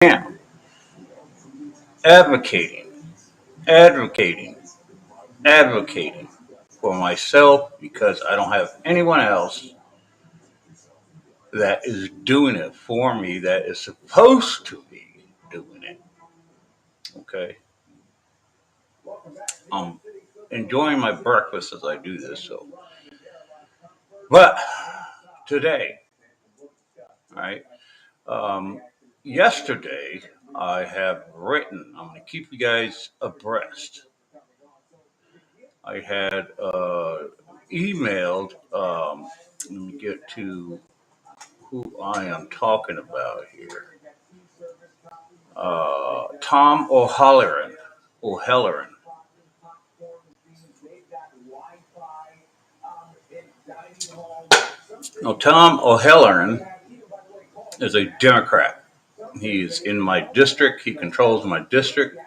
am advocating, advocating, advocating for myself because I don't have anyone else that is doing it for me that is supposed to be doing it. Okay. I'm enjoying my breakfast as I do this. But today, all right, um, yesterday I have written, I'm going to keep you guys abreast. I had emailed, let me get to who I am talking about here. Tom O'Halloran. O'Halloran. Now, Tom O'Halloran is a Democrat. He's in my district. He controls my district.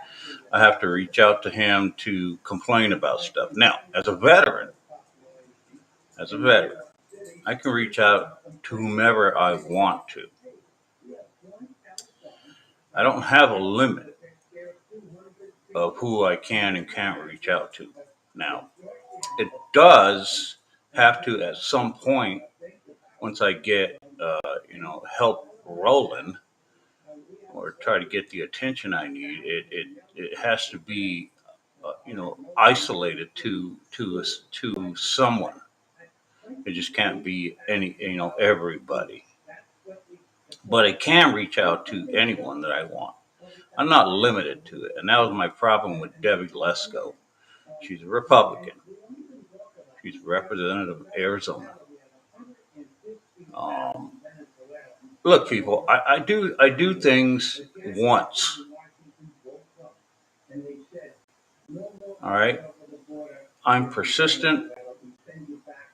I have to reach out to him to complain about stuff. Now, as a veteran, I can reach out to whomever I want to. I don't have a limit of who I can and can't reach out to. Now, it does have to at some point, once I get help rolling or try to get the attention I need, it has to be isolated to someone. It just can't be everybody. But I can reach out to anyone that I want. I'm not limited to it, and that was my problem with Debbie Lesko. She's a Republican. She's a representative of Arizona. Um, Look, people, I do things once. All right, I'm persistent,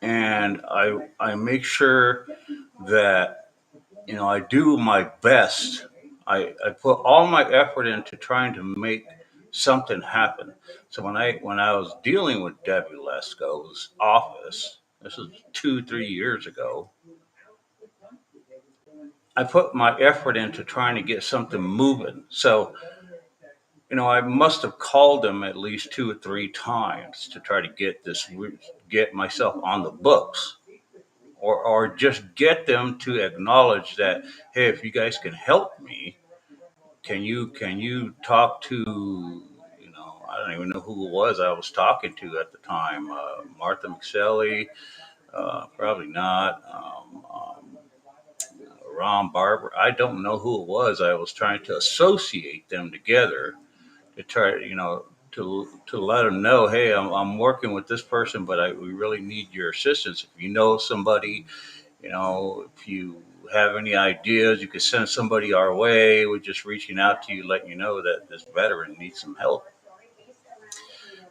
and I make sure that I do my best. I put all my effort into trying to make something happen. So when I was dealing with Debbie Lesko's office, this was 2 3 years ago, I put my effort into trying to get something moving. So I must have called them at least 2 or 3 times to try to get myself on the books, or just get them to acknowledge that, hey, if you guys can help me, can you talk to, I don't even know who it was I was talking to at the time, Martha McSally, probably not. Ron Barber, I don't know who it was. I was trying to associate them together to try, to let them know, hey, I'm working with this person, but we really need your assistance. If you know somebody, if you have any ideas, you could send somebody our way. We're just reaching out to you, letting you know that this veteran needs some help.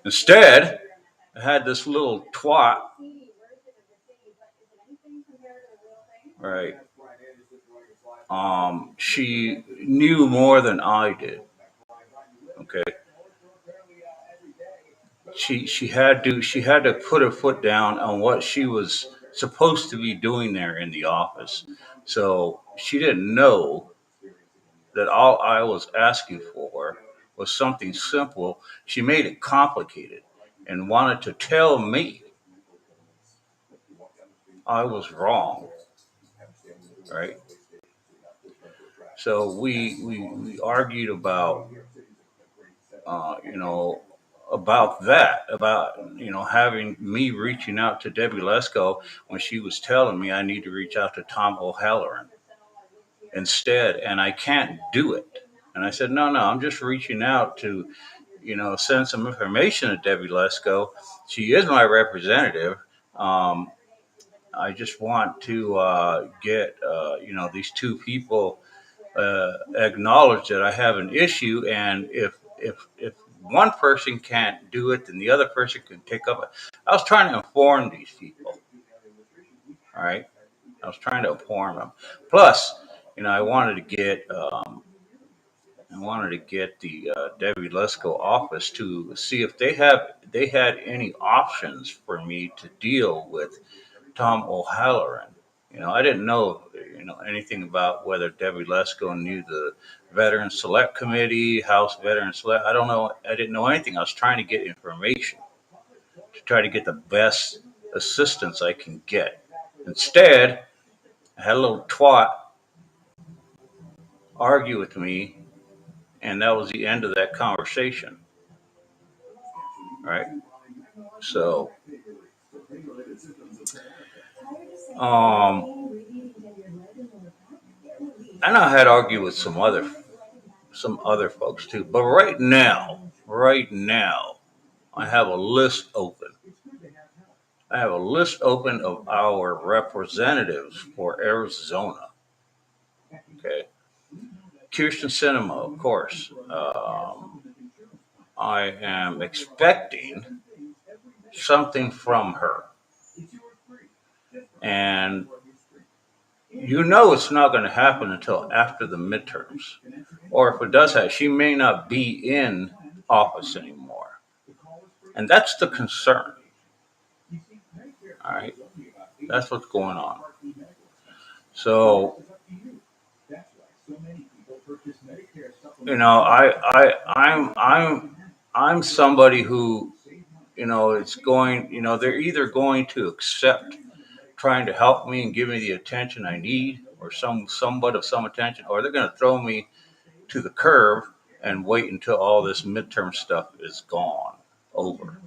Instead, I had this little twat, right? She knew more than I did. Okay, she had to put her foot down on what she was supposed to be doing there in the office. So she didn't know that all I was asking for was something simple. She made it complicated and wanted to tell me I was wrong, right? So we argued uh, you know, about that, about having me reaching out to Debbie Lesko when she was telling me I need to reach out to Tom O'Halloran instead, and I can't do it. And I said, no, I'm just reaching out to, send some information to Debbie Lesko. She is my representative. Um, I just want to get, these two people acknowledge that I have an issue, and if one person can't do it, then the other person can pick up. I was trying to inform these people. All right, I was trying to inform them. Plus, I wanted to get the Debbie Lesko office to see if they had any options for me to deal with Tom O'Halloran. I didn't know anything about whether Debbie Lesko knew Veteran Select Committee, House Veteran Select. I don't know. I didn't know anything. I was trying to get information to try to get the best assistance I can get. Instead, I had a little twat argue with me, and that was the end of that conversation. Right. So, um, and I had argued with some other folks too. But right now, I have a list open. I have a list open of our representatives for Arizona. Okay, Kirsten Sinema, of course. I am expecting something from her, and it's not going to happen until after the midterms, or if it does happen, she may not be in office anymore, and that's the concern. All right, that's what's going on. So I'm somebody who it's going. They're either going to accept trying to help me and give me the attention I need, or somewhat of some attention, or they're going to throw me to the curb and wait until all this midterm stuff is gone over.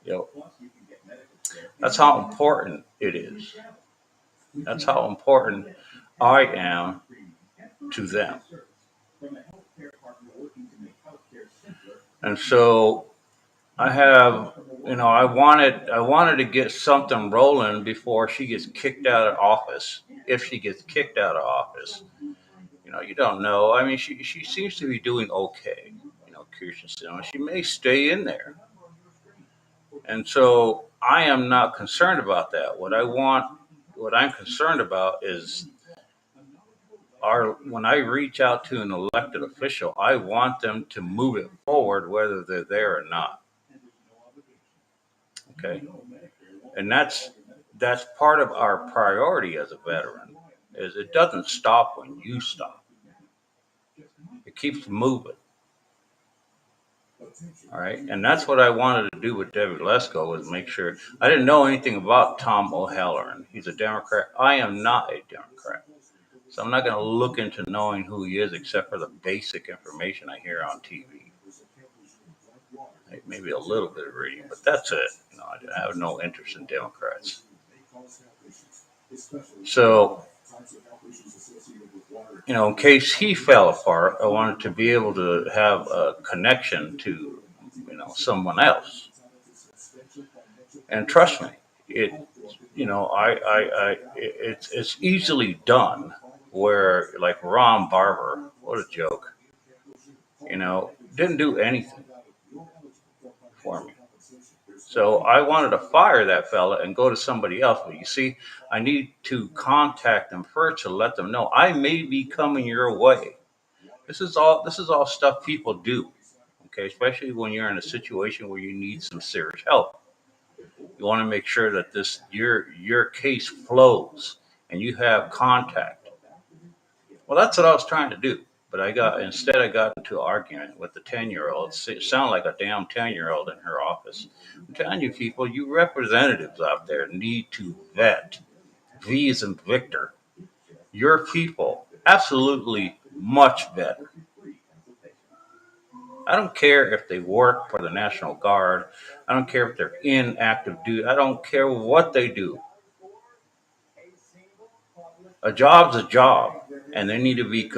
You know, that's how important it is. That's how important I am to them. And so I have, I wanted to get something rolling before she gets kicked out of office. If she gets kicked out of office, you don't know. I mean, she seems to be doing okay. Kirsten Sinema, she may stay in there, and so I am not concerned about that. What I'm concerned about is when I reach out to an elected official, I want them to move it forward, whether they're there or not. Okay, and that's part of our priority as a veteran. Is it doesn't stop when you stop. It keeps moving. All right, and that's what I wanted to do with Debbie Lesko, was make sure. I didn't know anything about Tom O'Halloran. He's a Democrat. I am not a Democrat, so I'm not going to look into knowing who he is except for the basic information I hear on TV. Maybe a little bit of reading, but that's it. I have no interest in Democrats. So, in case he fell apart, I wanted to be able to have a connection to, someone else. And trust me, it's easily done. Where, like Ron Barber, what a joke, didn't do anything for me. So I wanted to fire that fella and go to somebody else. But you see, I need to contact them first to let them know I may be coming your way. This is all stuff people do. Okay, especially when you're in a situation where you need some serious help. You want to make sure that your case flows and you have contact. Well, that's what I was trying to do. But I got into an argument with the 10-year-old. It sounded like a damn 10-year-old in her office. I'm telling you, people, you representatives out there need to vet. V as in Victor. Your people, absolutely much better. I don't care if they work for the National Guard. I don't care if they're in active duty. I don't care what they do. A job's a job, and they need to be,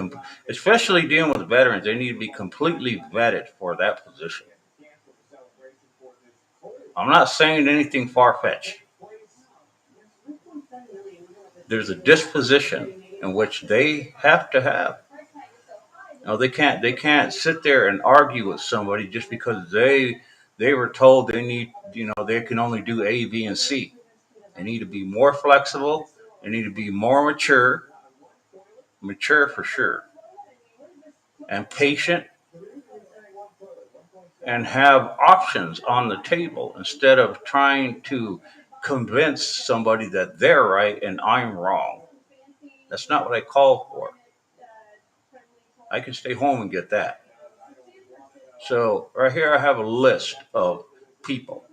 especially dealing with veterans, they need to be completely vetted for that position. I'm not saying anything far fetched. There's a disposition in which they have to have. No, they can't sit there and argue with somebody just because they were told they need, they can only do A, B, and C. They need to be more flexible. They need to be more mature for sure, and patient, and have options on the table instead of trying to convince somebody that they're right and I'm wrong. That's not what I call for. I can stay home and get that. So right here I have a list of people.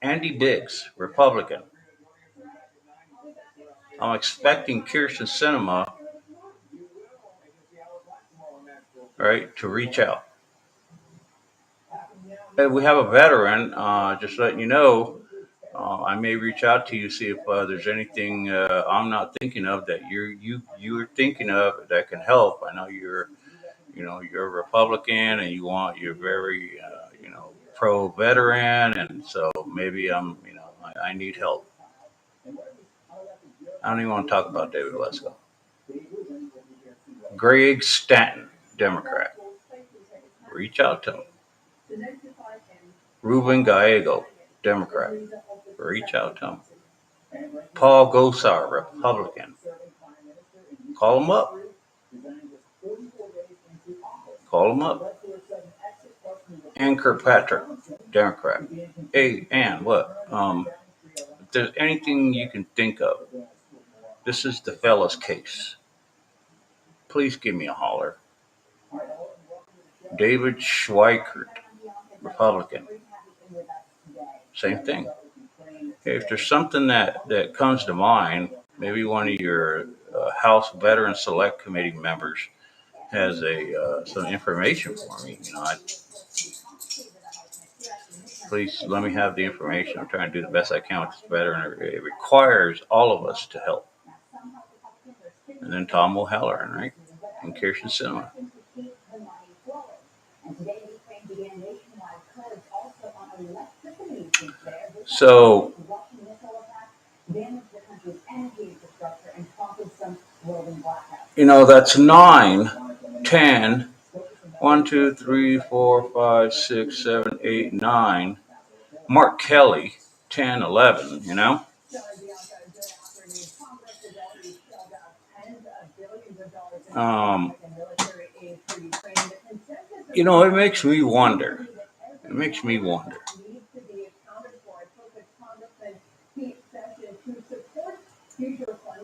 Andy Biggs, Republican. I'm expecting Kirsten Sinema, right, to reach out. And we have a veteran, just letting you know, I may reach out to you, see if there's anything I'm not thinking of that you're thinking of that can help. I know you're a Republican and you're very pro veteran, and so maybe I need help. I don't even want to talk about David Lesko. Greg Stanton, Democrat. Reach out to him. Ruben Gallego, Democrat. Reach out to him. Paul Gosar, Republican. Call him up. Call him up. Ann Kirkpatrick, Democrat. Hey, Ann, what? If there's anything you can think of, this is the fella's case. Please give me a holler. David Schweikert, Republican. Same thing. Hey, if there's something that comes to mind, maybe one of your House Veteran Select Committee members has some information for me. Please let me have the information. I'm trying to do the best I can with this veteran. It requires all of us to help. And then Tom O'Halloran, right? And Kirsten Sinema. So, that's 9, 10, 1, 2, 3, 4, 5, 6, 7, 8, 9. Mark Kelly, 10, 11, it makes me wonder. It makes me wonder.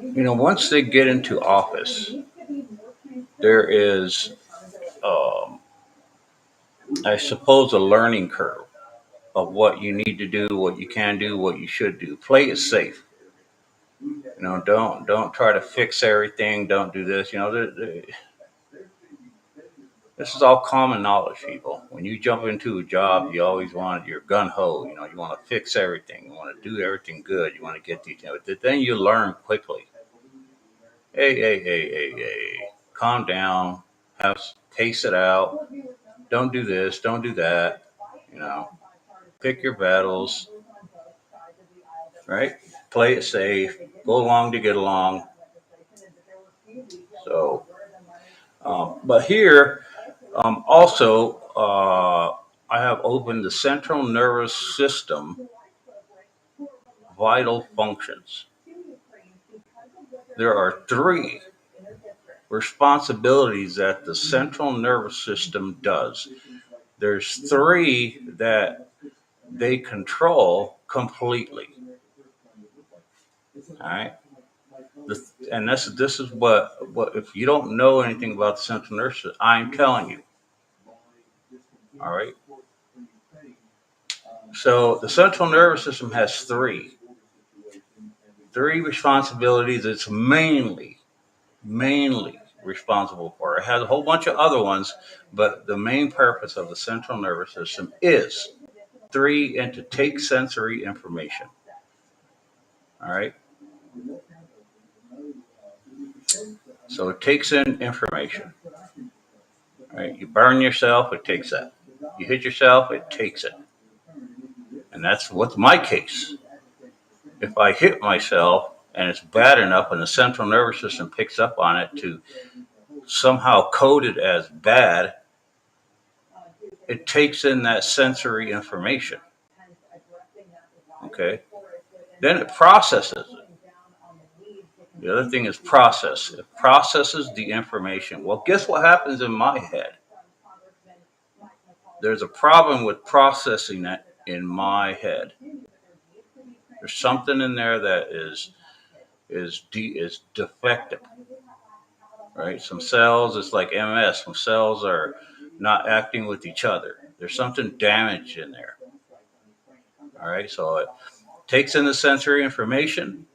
Once they get into office, there is, I suppose, a learning curve of what you need to do, what you can do, what you should do. Play it safe. Don't try to fix everything. Don't do this. This is all common knowledge, people. When you jump into a job, you always you're gun ho. You want to fix everything. You want to do everything good. You want to get details. But then you learn quickly. Hey. Calm down. Pace it out. Don't do this. Don't do that. Pick your battles. Right? Play it safe. Go along to get along. So, but here, also, I have opened the central nervous system vital functions. There are 3 responsibilities that the central nervous system does. There's 3 that they control completely. All right. And this is what if you don't know anything about the central nervous system, I'm telling you. All right. So the central nervous system has 3 responsibilities. It's mainly responsible for. It has a whole bunch of other ones, but the main purpose of the central nervous system is 3 and to take sensory information. All right. So it takes in information. All right. You burn yourself, it takes that. You hit yourself, it takes it. And that's what's my case. If I hit myself and it's bad enough and the central nervous system picks up on it to somehow code it as bad, it takes in that sensory information. Okay. Then it processes it. The other thing is process. It processes the information. Well, guess what happens in my head? There's a problem with processing that in my head. There's something in there that is defective. right? Some cells, it's like MS, some cells are not acting with each other. There's something damaged in there. All right, so it takes in the sensory information,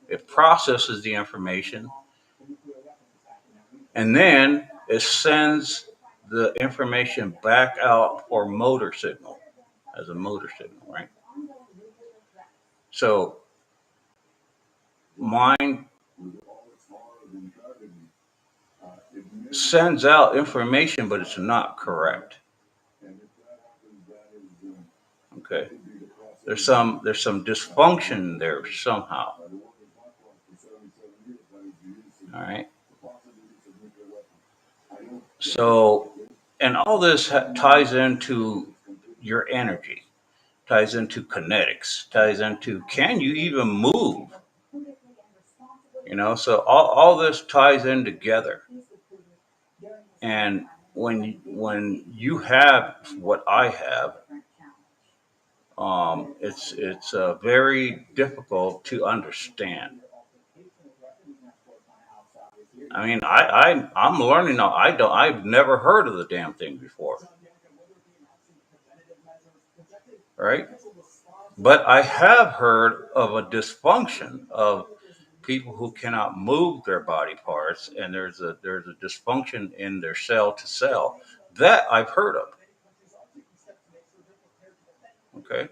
it processes the information, and then it sends the information back out for motor signal as a motor signal, right? So mind sends out information, but it's not correct. Okay. There's some dysfunction there somehow. All right. So, and all this ties into your energy, ties into kinetics, ties into can you even move? So all this ties in together. And when you have what I have, it's very difficult to understand. I mean, I'm learning now. I've never heard of the damn thing before, right? But I have heard of a dysfunction of people who cannot move their body parts, and there's a dysfunction in their cell to cell that I've heard of. Okay,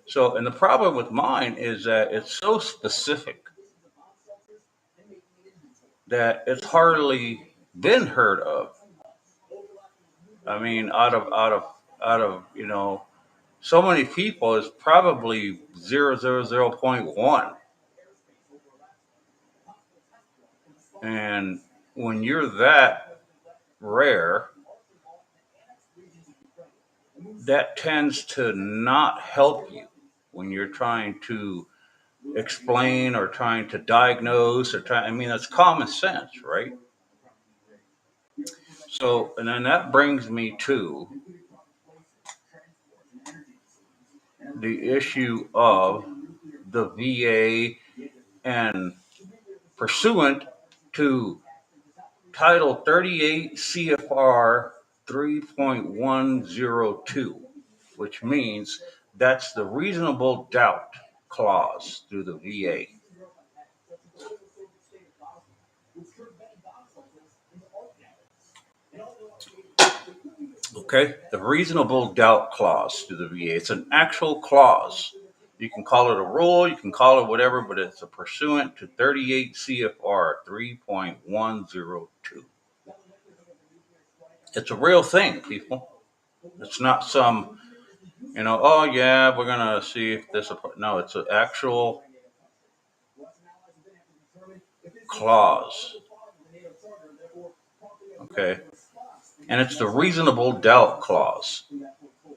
so and the problem with mine is that it's so specific that it's hardly been heard of. I mean, out of so many people, it's probably 0.1. And when you're that rare, that tends to not help you when you're trying to explain or trying to diagnose I mean, that's common sense, right? So, and then that brings me to the issue of the VA and pursuant to Title 38 CFR 3.102, which means that's the reasonable doubt clause through the VA. Okay, the reasonable doubt clause through the VA. It's an actual clause. You can call it a rule, you can call it whatever, but it's a pursuant to 38 CFR 3.102. It's a real thing, people. It's not some, oh yeah, we're gonna see if this. No, it's an actual clause. Okay, and it's the reasonable doubt clause.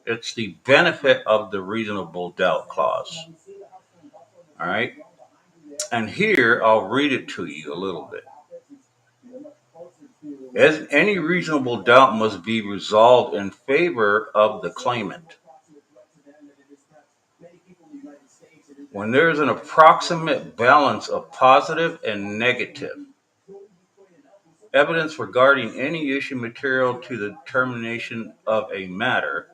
It's the benefit of the reasonable doubt clause. All right, and here I'll read it to you a little bit. As any reasonable doubt must be resolved in favor of the claimant. When there is an approximate balance of positive and negative evidence regarding any issue material to the determination of a matter,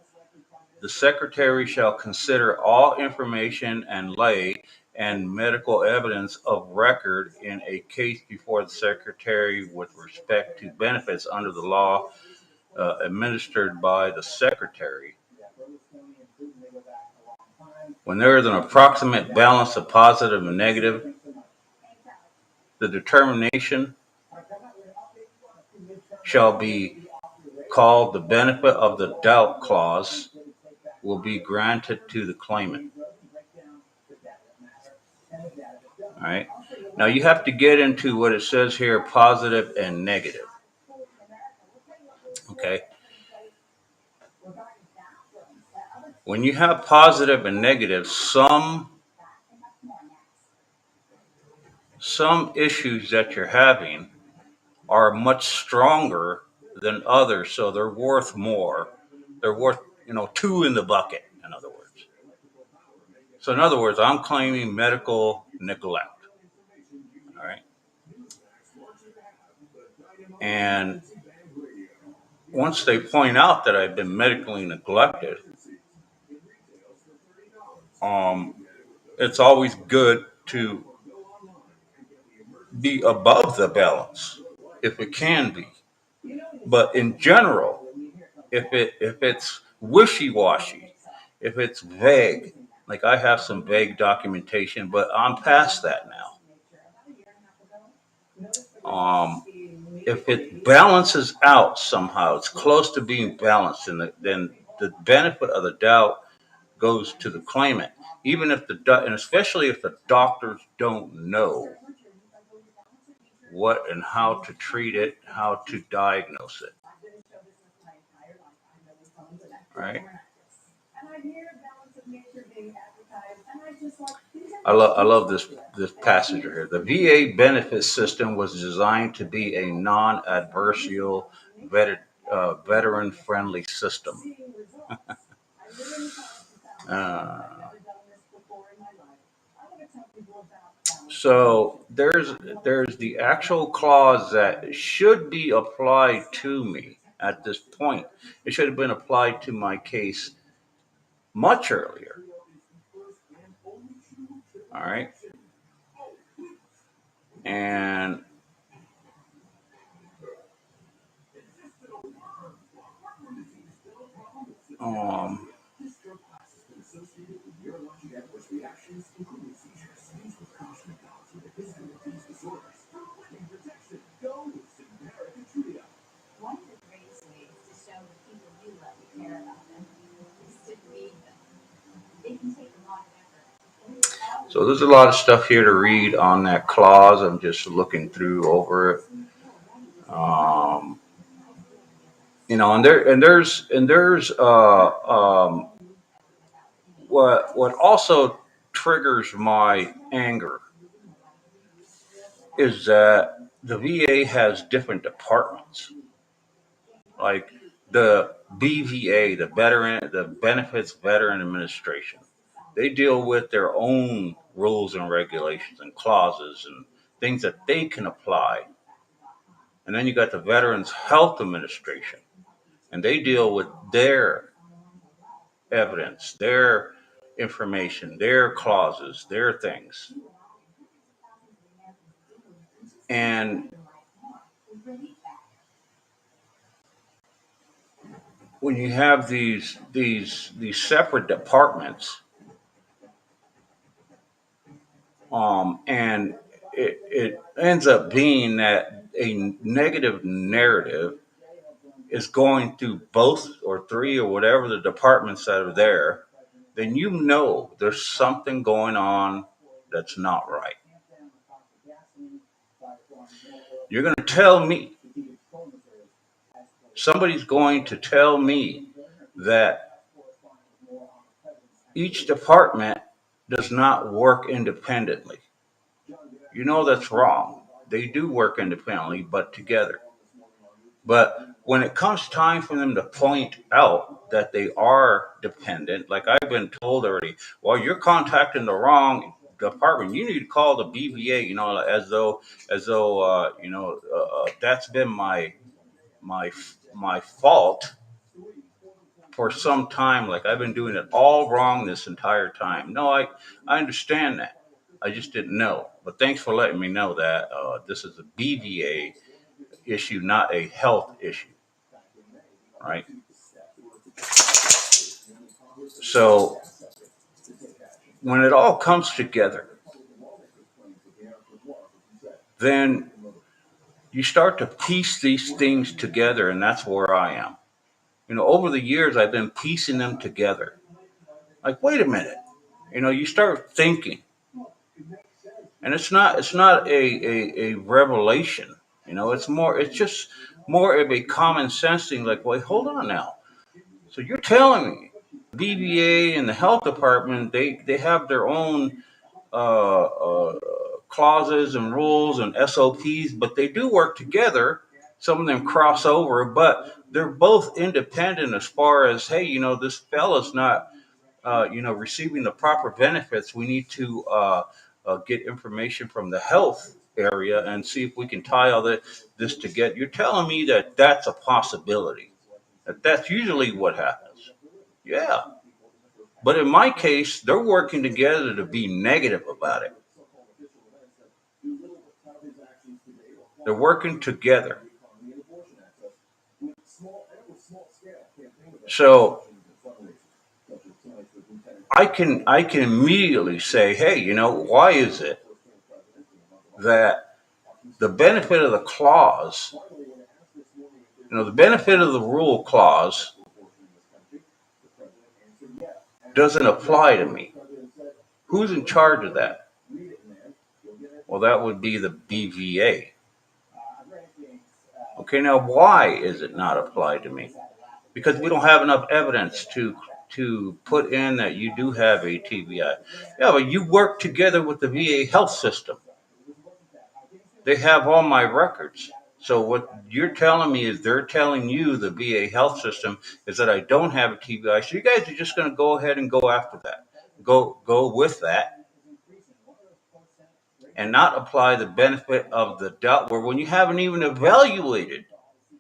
the Secretary shall consider all information and lay and medical evidence of record in a case before the Secretary with respect to benefits under the law administered by the Secretary. When there is an approximate balance of positive and negative, the determination shall be called the benefit of the doubt clause will be granted to the claimant. All right. Now you have to get into what it says here, positive and negative. Okay. When you have positive and negative, some issues that you're having are much stronger than others, so they're worth more. They're worth, two in the bucket, in other words. So in other words, I'm claiming medical neglect. All right. And once they point out that I've been medically neglected, um, it's always good to be above the balance if it can be. But in general, if it's wishy washy, if it's vague, like I have some vague documentation, but I'm past that now. If it balances out somehow, it's close to being balanced, and then the benefit of the doubt goes to the claimant, even if and especially if the doctors don't know what and how to treat it, how to diagnose it, right? I love this passage here. The VA benefit system was designed to be a non-adversarial, veteran-friendly system. Uh, so there's the actual clause that should be applied to me at this point. It should have been applied to my case much earlier. All right, and um, so there's a lot of stuff here to read on that clause. I'm just looking through over it. Um, and there's what also triggers my anger is that the VA has different departments, like the BVA, the Benefits Veteran Administration. They deal with their own rules and regulations and clauses and things that they can apply. And then you got the Veterans Health Administration, and they deal with their evidence, their information, their clauses, their things. And when you have these separate departments, and it ends up being that a negative narrative is going through both or three or whatever the departments that are there, then you know there's something going on that's not right. You're going to tell me, somebody's going to tell me that each department does not work independently. You know that's wrong. They do work independently, but together. But when it comes time for them to point out that they are dependent, like I've been told already, well, you're contacting the wrong department. You need to call the BVA. As though that's been my my fault for some time. Like I've been doing it all wrong this entire time. No, I understand that. I just didn't know. But thanks for letting me know that this is a BVA issue, not a health issue, right? So when it all comes together, then you start to piece these things together, and that's where I am. Over the years, I've been piecing them together. Like, wait a minute. You start thinking, and it's not a revelation. It's just more of a common sense thing. Like, wait, hold on now. So you're telling me BVA and the health department they have their own clauses and rules and SOPs, but they do work together. Some of them cross over, but they're both independent as far as, hey, this fella's not, receiving the proper benefits. We need to get information from the health. area and see if we can tie all this together. You're telling me that that's a possibility. That's usually what happens. Yeah. But in my case, they're working together to be negative about it. They're working together. So I can immediately say, hey, why is it that the benefit of the clause, the benefit of the rule clause doesn't apply to me? Who's in charge of that? Well, that would be the BVA. Okay, now why is it not applied to me? Because we don't have enough evidence to put in that you do have a TBI. Yeah, but you work together with the VA health system. They have all my records. So what you're telling me is they're telling you, the VA health system, is that I don't have a TBI. So you guys are just going to go ahead and go after that. Go with that and not apply the benefit of the doubt, where when you haven't even evaluated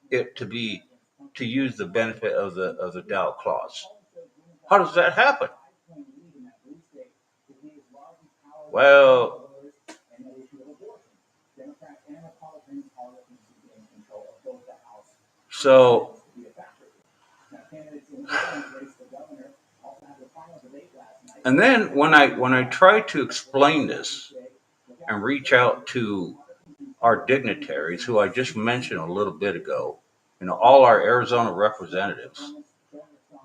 it to use the benefit of the doubt clause. How does that happen? Well, so and then when I try to explain this and reach out to our dignitaries, who I just mentioned a little bit ago, all our Arizona representatives,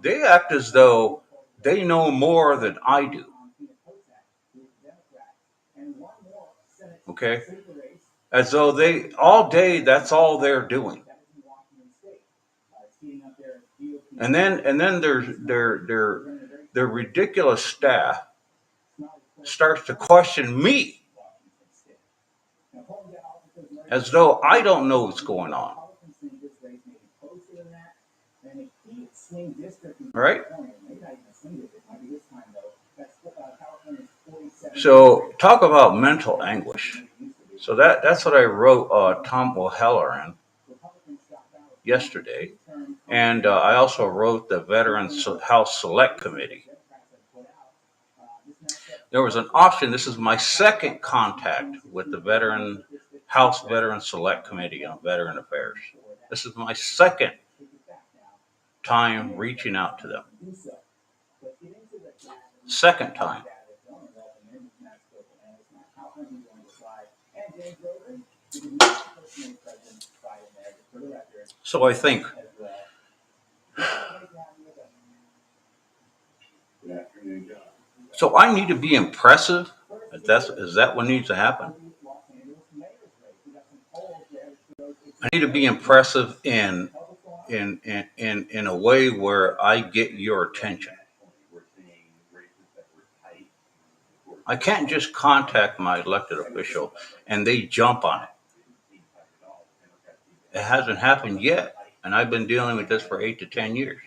they act as though they know more than I do. Okay? As though they all day, that's all they're doing. And then their ridiculous staff starts to question me as though I don't know what's going on. Right? So talk about mental anguish. So that's what I wrote Tom O'Halloran yesterday. And I also wrote the Veterans House Select Committee. There was an option. This is my second contact with the House Veteran Select Committee on Veteran Affairs. This is my second time reaching out to them. Second time. So I think, so I need to be impressive. Is that what needs to happen? I need to be impressive in a way where I get your attention. I can't just contact my elected official and they jump on it. It hasn't happened yet, and I've been dealing with this for 8 to 10 years.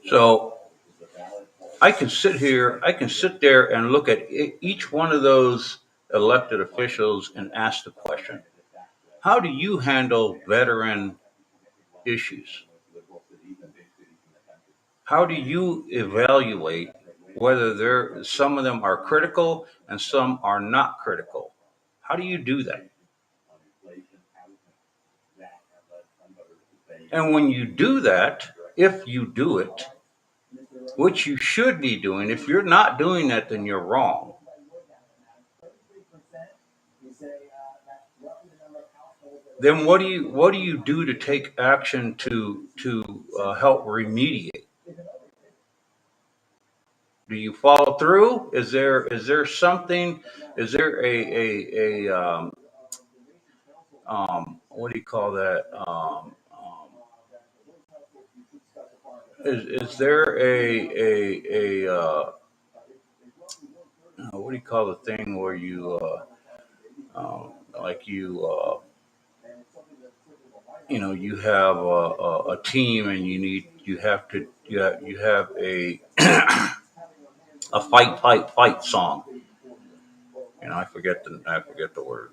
So I can sit there and look at each one of those elected officials and ask the question, how do you handle veteran issues? How do you evaluate whether some of them are critical and some are not critical? How do you do that? And when you do that, if you do it, which you should be doing, if you're not doing that, then you're wrong. Then what do you do to take action to help remediate? Do you follow through? Is there something? Is there what do you call that? Is there what do you call the thing where you like you you have a team, and you have a fight song. I forget the word.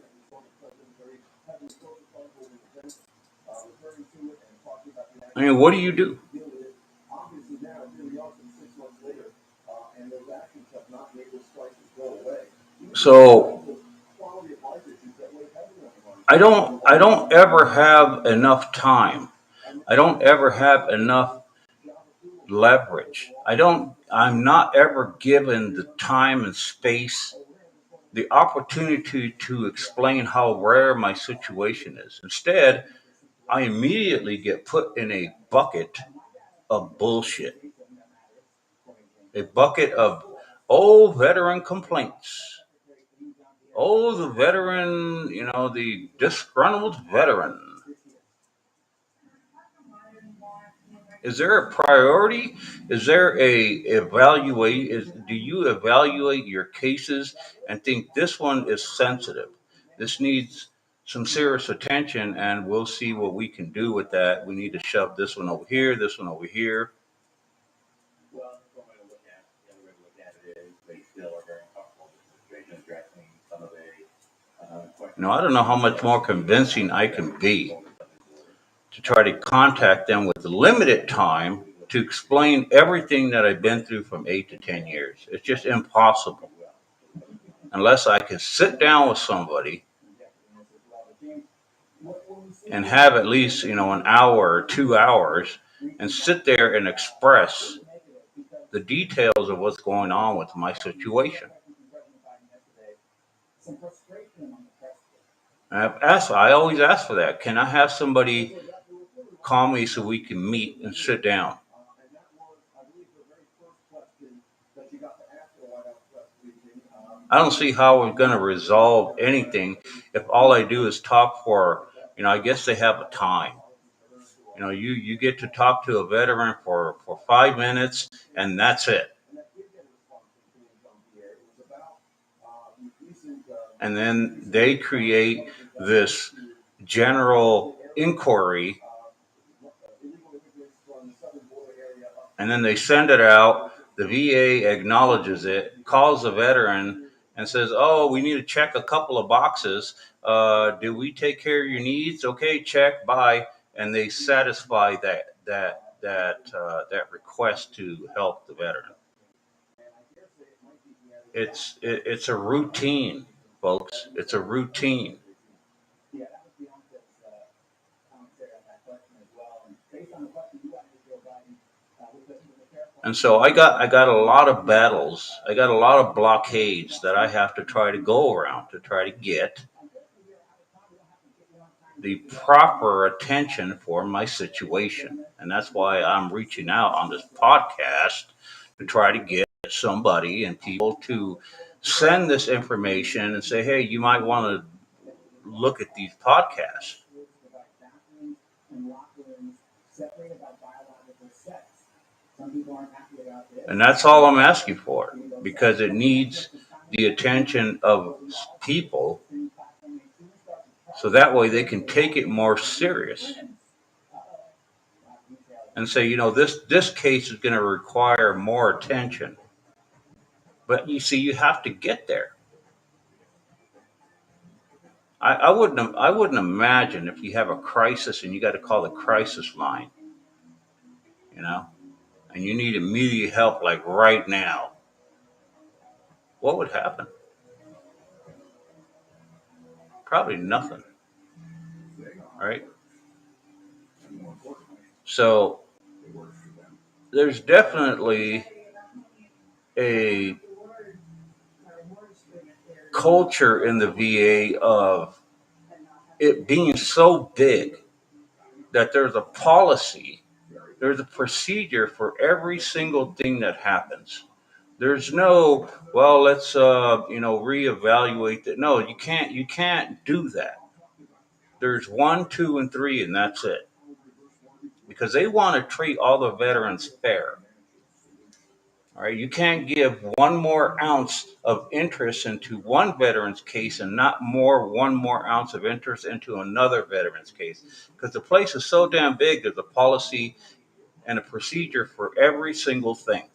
I mean, what do you do? So I don't ever have enough time. I don't ever have enough leverage. I'm not ever given the time and space, the opportunity to explain how rare my situation is. Instead, I immediately get put in a bucket of bullshit, a bucket of old veteran complaints. Oh, the veteran, the disgruntled veteran. Is there a priority? Is there a evaluate? Do you evaluate your cases and think this one is sensitive? This needs some serious attention, and we'll see what we can do with that. We need to shove this one over here, this one over here. I don't know how much more convincing I can be to try to contact them with limited time to explain everything that I've been through from 8 to 10 years. It's just impossible unless I can sit down with somebody and have at least, an hour or 2 hours and sit there and express the details of what's going on with my situation. I always ask for that. Can I have somebody call me so we can meet and sit down? I don't see how we're going to resolve anything if all I do is talk for, I guess they have a time. You get to talk to a veteran for 5 minutes, and that's it. And then they create this general inquiry, and then they send it out. The VA acknowledges it, calls the veteran, and says, "Oh, we need to check a couple of boxes. Do we take care of your needs? Okay, check. Bye." And they satisfy that request to help the veteran. It's a routine, folks. It's a routine. And so I got a lot of battles. I got a lot of blockades that I have to try to go around to try to get the proper attention for my situation. And that's why I'm reaching out on this podcast to try to get somebody and people to send this information and say, "Hey, you might want to look at these podcasts." And that's all I'm asking for, because it needs the attention of people so that way they can take it more serious and say, this case is going to require more attention. But you see, you have to get there. I wouldn't imagine if you have a crisis and you got to call the crisis line, you know, and you need immediate help like right now. What would happen? Probably nothing, right? So there's definitely a culture in the VA of it being so big that there's a policy, there's a procedure for every single thing that happens. There's no, well, let's reevaluate that. No, you can't do that. There's one, two, and three, and that's it. Because they want to treat all the veterans fair. All right, you can't give one more ounce of interest into one veteran's case and not one more ounce of interest into another veteran's case, because the place is so damn big. There's a policy and a procedure for every single thing.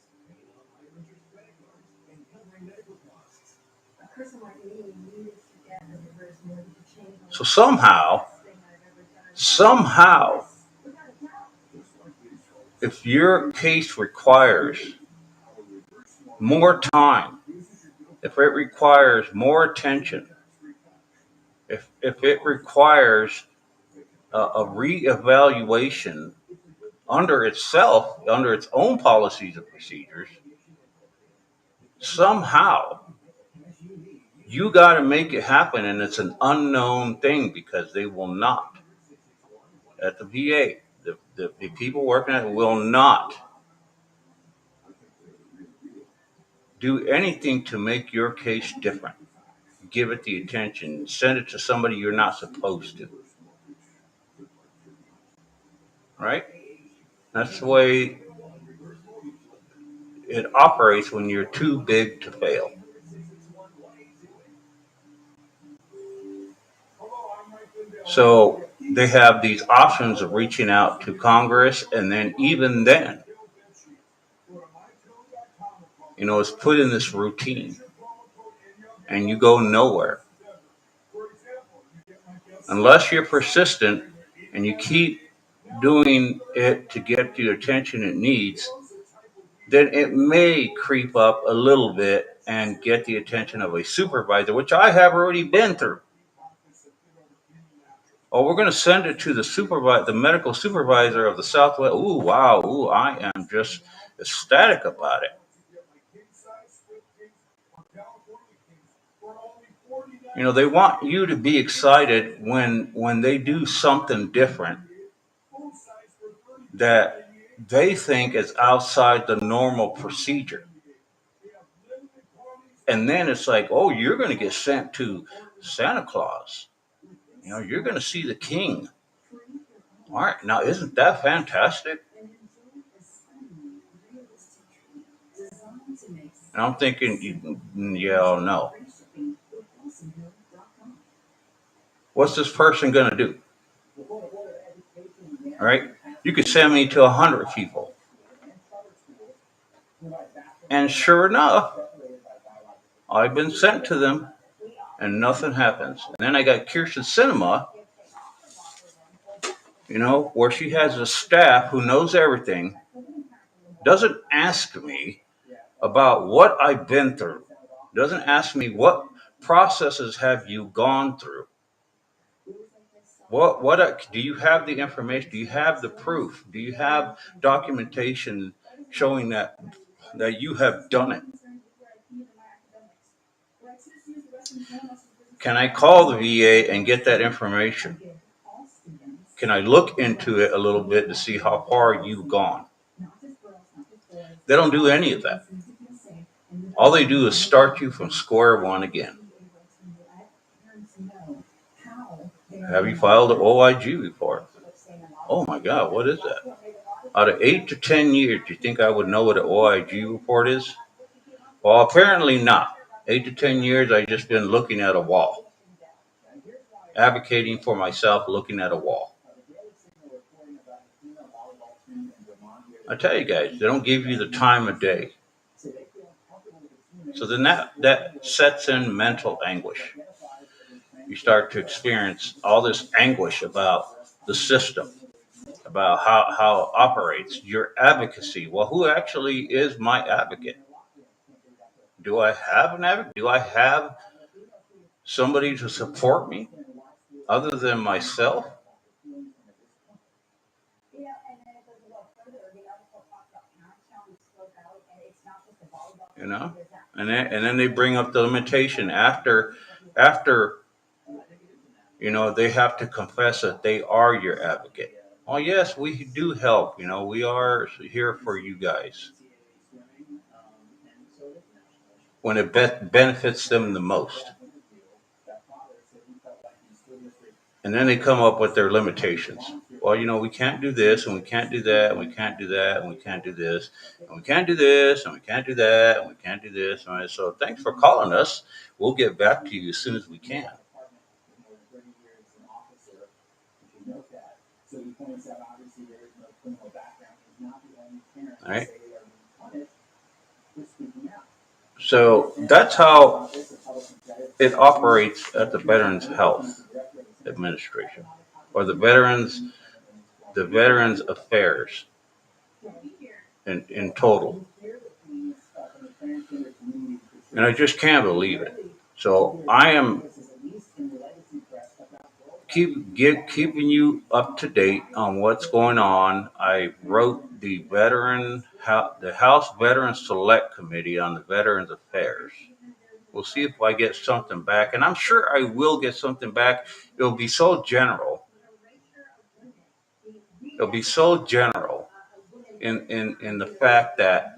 So somehow, if your case requires more time, if it requires more attention, if it requires a reevaluation under itself, under its own policies and procedures, somehow you got to make it happen. And it's an unknown thing because they will not, at the VA, the people working at it will not do anything to make your case different. Give it the attention, send it to somebody you're not supposed to. Right? That's the way it operates when you're too big to fail. So they have these options of reaching out to Congress, and then even then, it's put in this routine, and you go nowhere unless you're persistent and you keep doing it to get the attention it needs. Then it may creep up a little bit and get the attention of a supervisor, which I have already been through. Oh, we're going to send it to the medical supervisor of the Southwest. Ooh, wow. Ooh, I am just ecstatic about it. They want you to be excited when they do something different that they think is outside the normal procedure. And then it's like, oh, you're going to get sent to Santa Claus. You're going to see the king. All right. Now, isn't that fantastic? And I'm thinking, yeah, no. What's this person going to do? All right. You could send me to 100 people. And sure enough, I've been sent to them and nothing happens. And then I got Kirsten Cinema, where she has a staff who knows everything, doesn't ask me about what I've been through, doesn't ask me what processes have you gone through. What do you have the information? Do you have the proof? Do you have documentation showing that you have done it? Can I call the VA and get that information? Can I look into it a little bit to see how far you've gone? They don't do any of that. All they do is start you from square one again. Have you filed an OIG report? Oh my God, what is that? Out of 8 to 10 years, do you think I would know what an OIG report is? Well, apparently not. 8 to 10 years, I've just been looking at a wall. Advocating for myself, looking at a wall. I tell you guys, they don't give you the time of day. So then that sets in mental anguish. You start to experience all this anguish about the system, about how it operates, your advocacy. Well, who actually is my advocate? Do I have an advocate? Do I have somebody to support me other than myself? And then they bring up the limitation after they have to confess that they are your advocate. Oh yes, we do help. We are here for you guys when it benefits them the most. And then they come up with their limitations. well, we can't do this, and we can't do that, and we can't do that, and we can't do this, and we can't do this, and we can't do that, and we can't do this. And so thanks for calling us. We'll get back to you as soon as we can. All right. So that's how it operates at the Veterans Health Administration, or the Veterans Affairs in total. And I just can't believe it. So I am keeping you up to date on what's going on. I wrote the House Veterans Select Committee on the Veterans Affairs. We'll see if I get something back, and I'm sure I will get something back. It'll be so general. It'll be so general in the fact that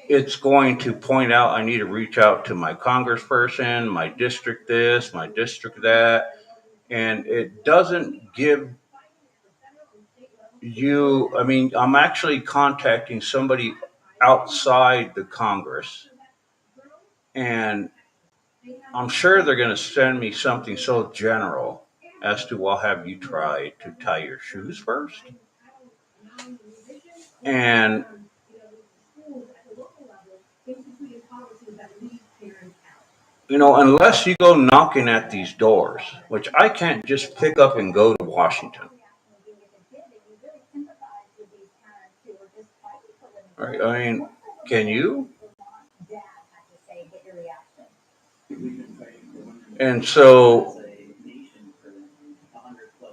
it's going to point out I need to reach out to my congressperson, my district this, my district that, and it doesn't give you. I mean, I'm actually contacting somebody outside the Congress, and I'm sure they're going to send me something so general as to, well, have you tried to tie your shoes first? And unless you go knocking at these doors, which I can't just pick up and go to Washington. Right? I mean, can you? And so,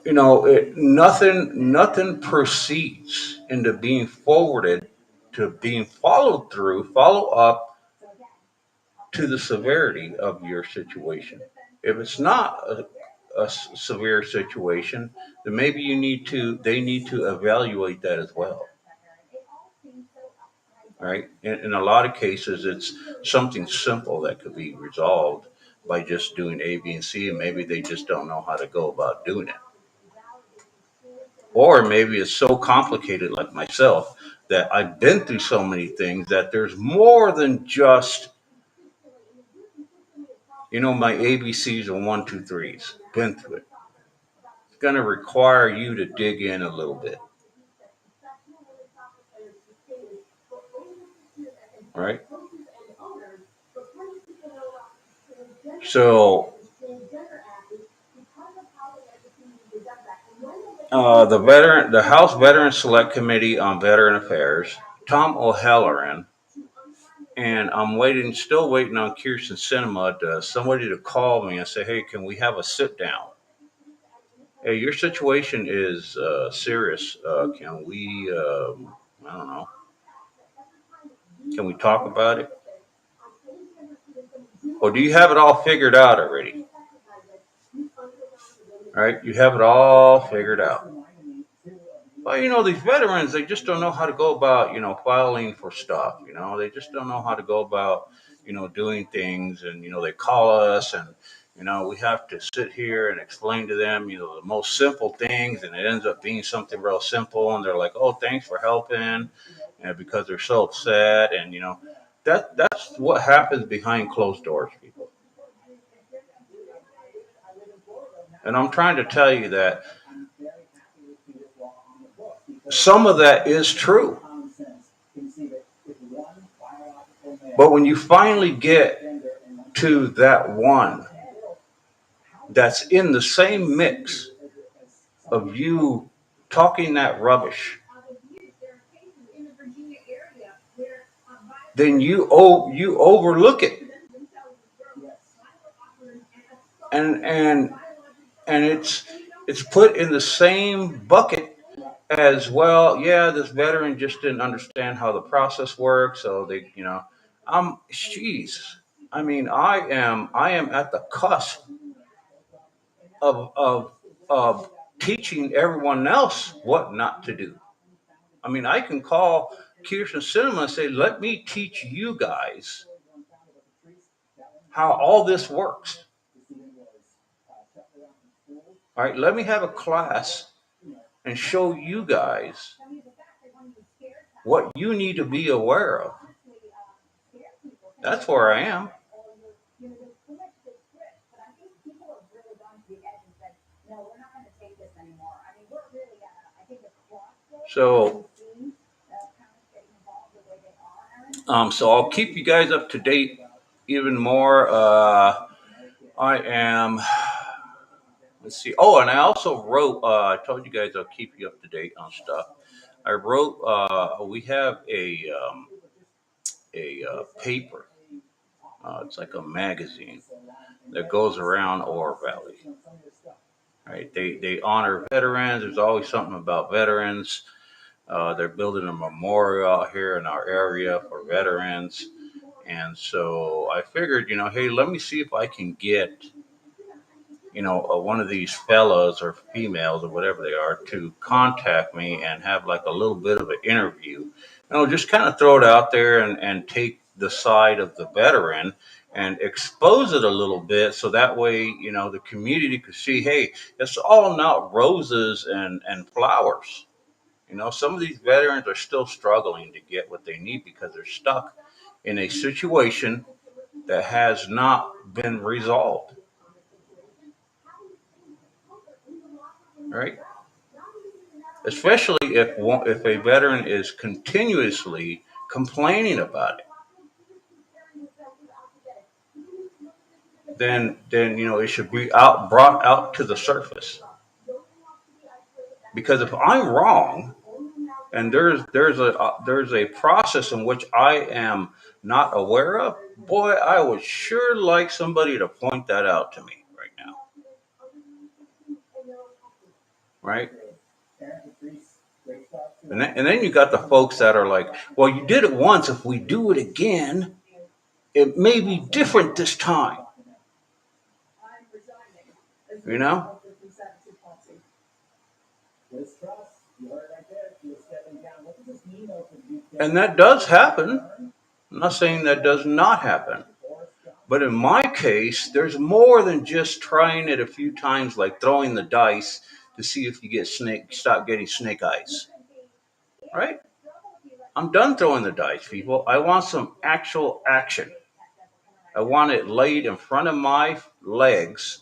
nothing proceeds into being forwarded to being follow up to the severity of your situation. If it's not a severe situation, then maybe they need to evaluate that as well. Right? In a lot of cases, it's something simple that could be resolved by just doing A, B, and C, and maybe they just don't know how to go about doing it. Or maybe it's so complicated, like myself, that I've been through so many things that there's more than just, my ABCs and 1, 2, 3s. Been through it. It's going to require you to dig in a little bit. All right. So, the House Veteran Select Committee on Veteran Affairs, Tom O'Halloran, and still waiting on Kirsten Sinema somebody to call me and say, hey, can we have a sit down? Hey, your situation is serious. Can we, I don't know, can we talk about it? Or do you have it all figured out already? All right, you have it all figured out. Well, these veterans, they just don't know how to go about, filing for stuff. They just don't know how to go about, doing things. And, they call us and, we have to sit here and explain to them, the most simple things. And it ends up being something real simple. And they're like, oh, thanks for helping. And because they're so upset. And, that's what happens behind closed doors, people. And I'm trying to tell you that some of that is true. But when you finally get to that one that's in the same mix of you talking that rubbish, then you overlook it. And it's put in the same bucket as, well, yeah, this veteran just didn't understand how the process works, so jeez. I mean, I am at the cusp of teaching everyone else what not to do. I mean, I can call Kirsten Cinema and say, let me teach you guys how all this works. All right, let me have a class and show you guys what you need to be aware of. That's where I am. So, so I'll keep you guys up to date even more. I am. Let's see. Oh, and I also wrote. I told you guys I'll keep you up to date on stuff. I wrote. We have a paper. It's like a magazine that goes around Ore Valley. Right? They honor veterans. There's always something about veterans. They're building a memorial out here in our area for veterans. And so I figured, hey, let me see if I can get, one of these fellows or females or whatever they are to contact me and have like a little bit of an interview. Just kind of throw it out there and take the side of the veteran and expose it a little bit so that way, the community could see, hey, it's all not roses and flowers. Some of these veterans are still struggling to get what they need because they're stuck in a situation that has not been resolved. Right? Especially if a veteran is continuously complaining about it, then it should be brought out to the surface. Because if I'm wrong, and there's a process in which I am not aware of, boy, I would sure like somebody to point that out to me right now. Right? And then you got the folks that are like, well, you did it once. If we do it again, it may be different this time. You know? And that does happen. I'm not saying that does not happen. But in my case, there's more than just trying it a few times, like throwing the dice to see if you stop getting snake eyes. Right? I'm done throwing the dice, people. I want some actual action. I want it laid in front of my legs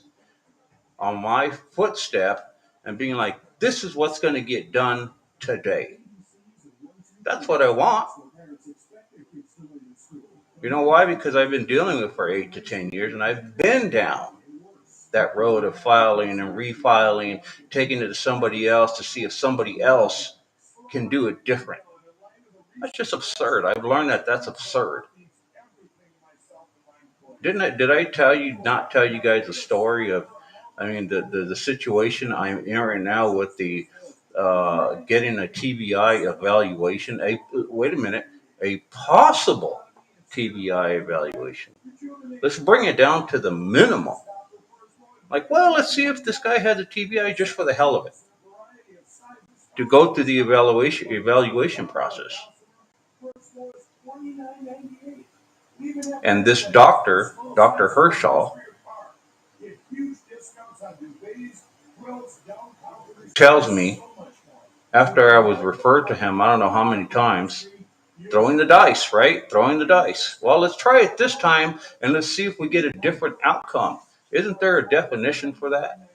on my footstep and being like, this is what's going to get done today. That's what I want. You know why? Because I've been dealing with it for 8 to 10 years and I've been down that road of filing and refiling, taking it to somebody else to see if somebody else can do it different. That's just absurd. I've learned that that's absurd. Did I not tell you guys the story of, the situation I'm in right now with the getting a TBI evaluation? Wait a minute, a possible TBI evaluation. Let's bring it down to the minimum. Like, well, let's see if this guy has a TBI just for the hell of it. To go through the evaluation process. And this doctor, Dr. Herschel, tells me after I was referred to him, I don't know how many times, throwing the dice, right? Throwing the dice. Well, let's try it this time and let's see if we get a different outcome. Isn't there a definition for that?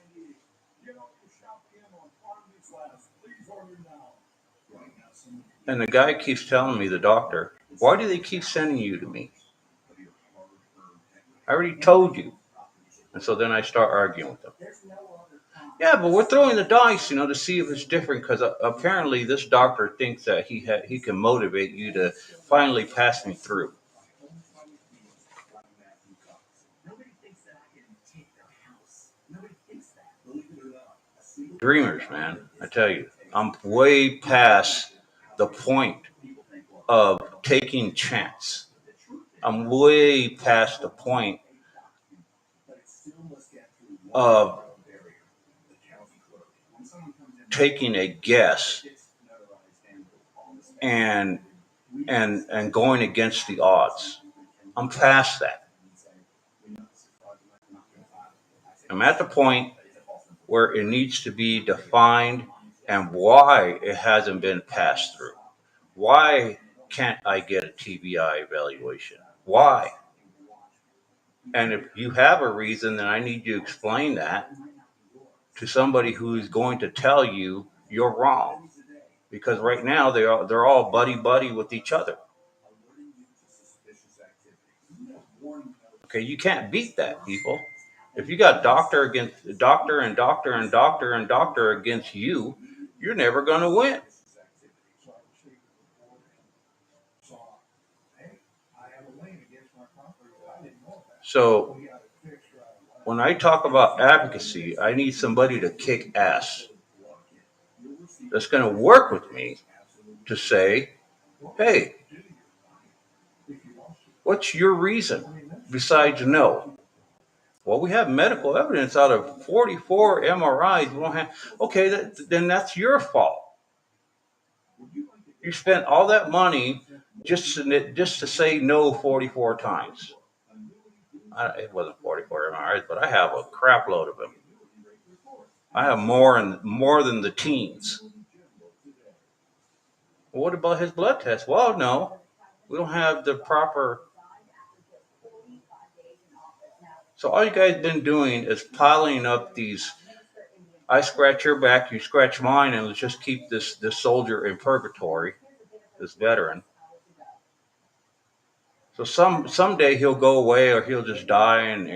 And the guy keeps telling me, the doctor, why do they keep sending you to me? I already told you. And so then I start arguing with them. Yeah, but we're throwing the dice, to see if it's different because apparently this doctor thinks that he can motivate you to finally pass me through. Dreamers, man, I tell you, I'm way past the point of taking chance. I'm way past the point of taking a guess and going against the odds. I'm past that. I'm at the point where it needs to be defined and why it hasn't been passed through. Why can't I get a TBI evaluation? Why? And if you have a reason, then I need you to explain that to somebody who's going to tell you you're wrong. Because right now they're all buddy buddy with each other. Okay, you can't beat that, people. If you got doctor against doctor and doctor and doctor and doctor against you, you're never going to win. So when I talk about advocacy, I need somebody to kick ass that's going to work with me to say, hey, what's your reason besides no? Well, we have medical evidence out of 44 MRIs. We don't have, okay, then that's your fault. You spent all that money just to say no 44 times. It wasn't 44 MRIs, but I have a crap load of them. I have more than the teens. Well, what about his blood test? Well, no, we don't have the proper. So all you guys been doing is piling up these. I scratch your back, you scratch mine, and let's just keep this soldier in purgatory, this veteran. So someday he'll go away, or he'll just die, and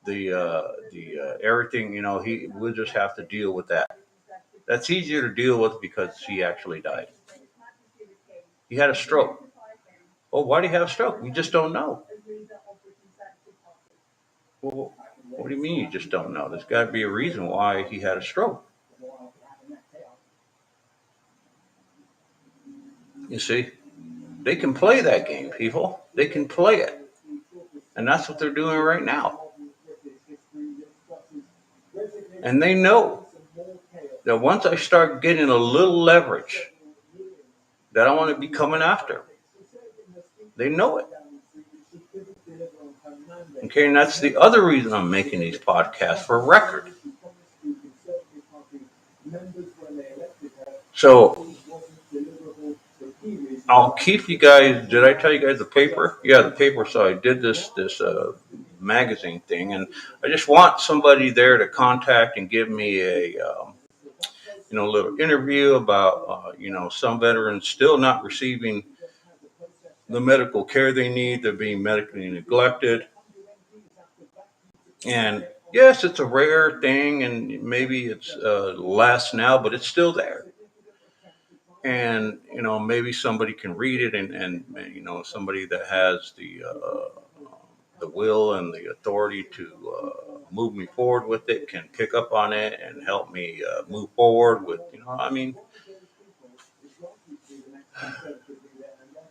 the everything, we'll just have to deal with that. That's easier to deal with because he actually died. He had a stroke. Oh, why did he have a stroke? We just don't know. Well, what do you mean you just don't know? There's got to be a reason why he had a stroke. You see, they can play that game, people. They can play it. And that's what they're doing right now. And they know that once I start getting a little leverage, that I want to be coming after. They know it. Okay, and that's the other reason I'm making these podcasts for record. So I'll keep you guys. Did I tell you guys the paper? Yeah, the paper. So I did this magazine thing, and I just want somebody there to contact and give me a little interview about some veterans still not receiving the medical care they need. They're being medically neglected, and yes, it's a rare thing, and maybe it's less now, but it's still there. And maybe somebody can read it, and somebody that has the will and the authority to move me forward with it can pick up on it and help me move forward with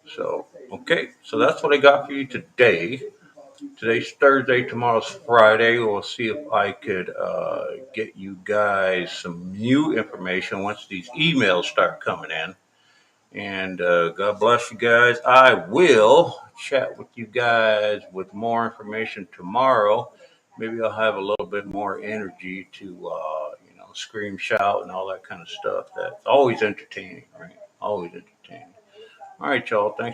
So okay, so that's what I got for you today. Today's Thursday, tomorrow's Friday. We'll see if I could get you guys some new information once these emails start coming in. And God bless you guys. I will chat with you guys with more information tomorrow. Maybe I'll have a little bit more energy to, scream, shout, and all that kind of stuff. That's always entertaining, right? Always entertaining. All right, y'all. Thanks.